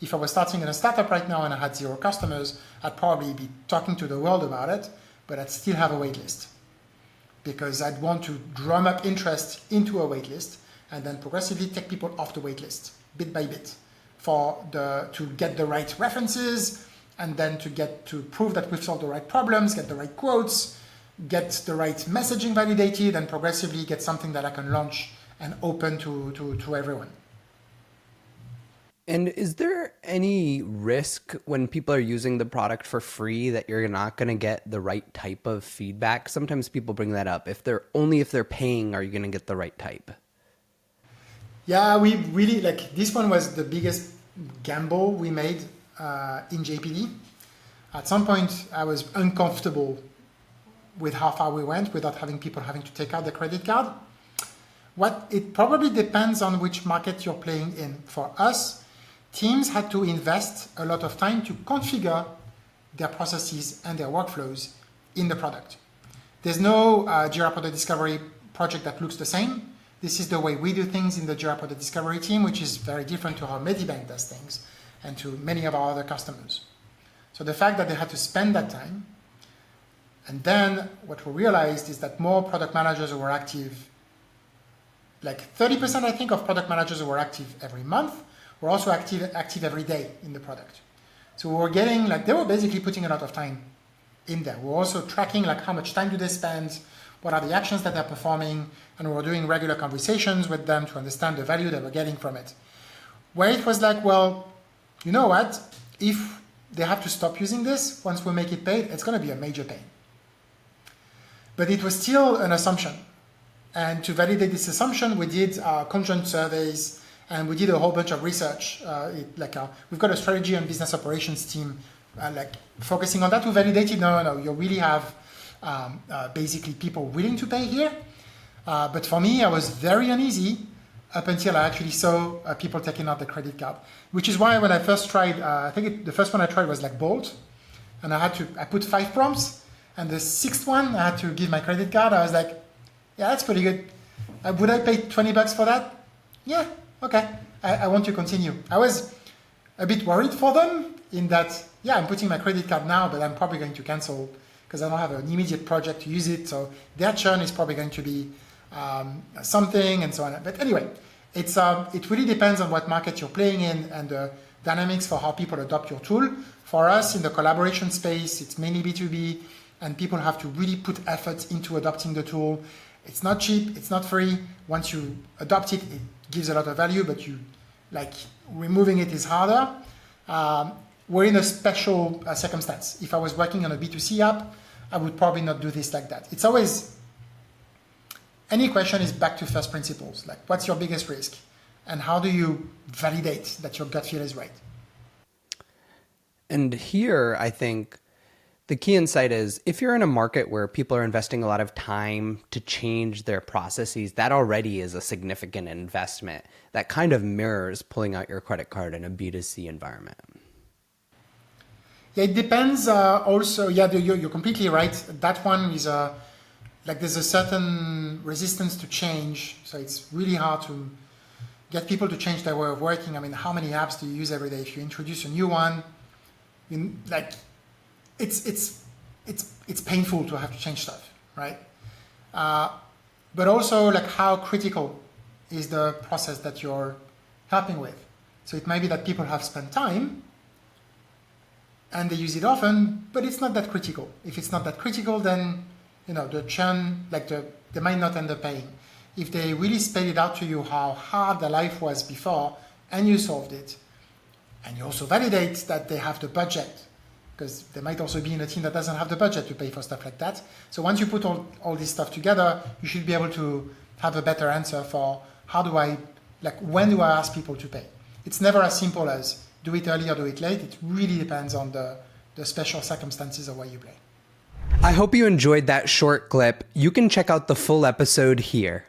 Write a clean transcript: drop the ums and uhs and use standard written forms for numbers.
If I was starting in a startup right now and I had 0 customers, I'd probably be talking to the world about it, but I'd still have a wait list because I'd want to drum up interest into a wait list and then progressively take people off the wait list bit by bit to get the right references and then to prove that we've solved the right problems, get the right quotes, get the right messaging validated, and progressively get something that I can launch and open to everyone. And is there any risk when people are using the product for free that you're not going to get the right type of feedback? Sometimes people bring that up. If they're paying, are you going to get the right type? Yeah, we really this one was the biggest gamble we made in JPD. At some point, I was uncomfortable with how far we went without having people having to take out the credit card. It probably depends on which market you're playing in. For us, teams had to invest a lot of time to configure their processes and their workflows in the product. There's no Jira Product Discovery project that looks the same. This is the way we do things in the Jira Product Discovery team, which is very different to how Medibank does things and to many of our other customers. So the fact that they had to spend that time, and then what we realized is that more product managers who were active, like 30% I think of product managers who were active every month, were also active every day in the product. So we were getting, they were basically putting a lot of time in there. We were also tracking how much time do they spend, what are the actions that they're performing, and we were doing regular conversations with them to understand the value they were getting from it. Where it was well, you know what? If they have to stop using this, once we make it paid, it's going to be a major pain. But it was still an assumption. And to validate this assumption, we did conjoint surveys and we did a whole bunch of research. We've got a strategy and business operations team focusing on that to validate it. No, you really have basically people willing to pay here. But for me, I was very uneasy up until I actually saw people taking out the credit card, which is why when I first tried, the first one I tried was Bolt, and I put 5 prompts, and the 6th one I had to give my credit card. I was like, yeah, that's pretty good. Would I pay $20 for that? Yeah, okay. I want to continue. I was a bit worried for them in that, yeah, I'm putting my credit card now, but I'm probably going to cancel because I don't have an immediate project to use it. So their churn is probably going to be something and so on. But anyway, it really depends on what market you're playing in and the dynamics for how people adopt your tool. For us in the collaboration space, it's mainly B2B, and people have to really put effort into adopting the tool. It's not cheap, it's not free. Once you adopt it, it gives a lot of value, but removing it is harder. We're in a special circumstance. If I was working on a B2C app, I would probably not do this like that. It's always, any question is back to first principles. What's your biggest risk? And how do you validate that your gut feel is right? And here, I think the key insight is if you're in a market where people are investing a lot of time to change their processes, that already is a significant investment that kind of mirrors pulling out your credit card in a B2C environment. Yeah, it depends also. Yeah, you're completely right. That one is there's a certain resistance to change. So it's really hard to get people to change their way of working. I mean, how many apps do you use every day? If you introduce a new one, it's painful to have to change stuff, right? But also how critical is the process that you're helping with. So it might be that people have spent time and they use it often, but it's not that critical. If it's not that critical, then the churn, they might not end up paying. If they really spell it out to you how hard their life was before and you solved it, and you also validate that they have the budget, because they might also be in a team that doesn't have the budget to pay for stuff like that. So once you put all this stuff together, you should be able to have a better answer for when do I ask people to pay? It's never as simple as do it early or do it late. It really depends on the special circumstances of where you play. I hope you enjoyed that short clip. You can check out the full episode here.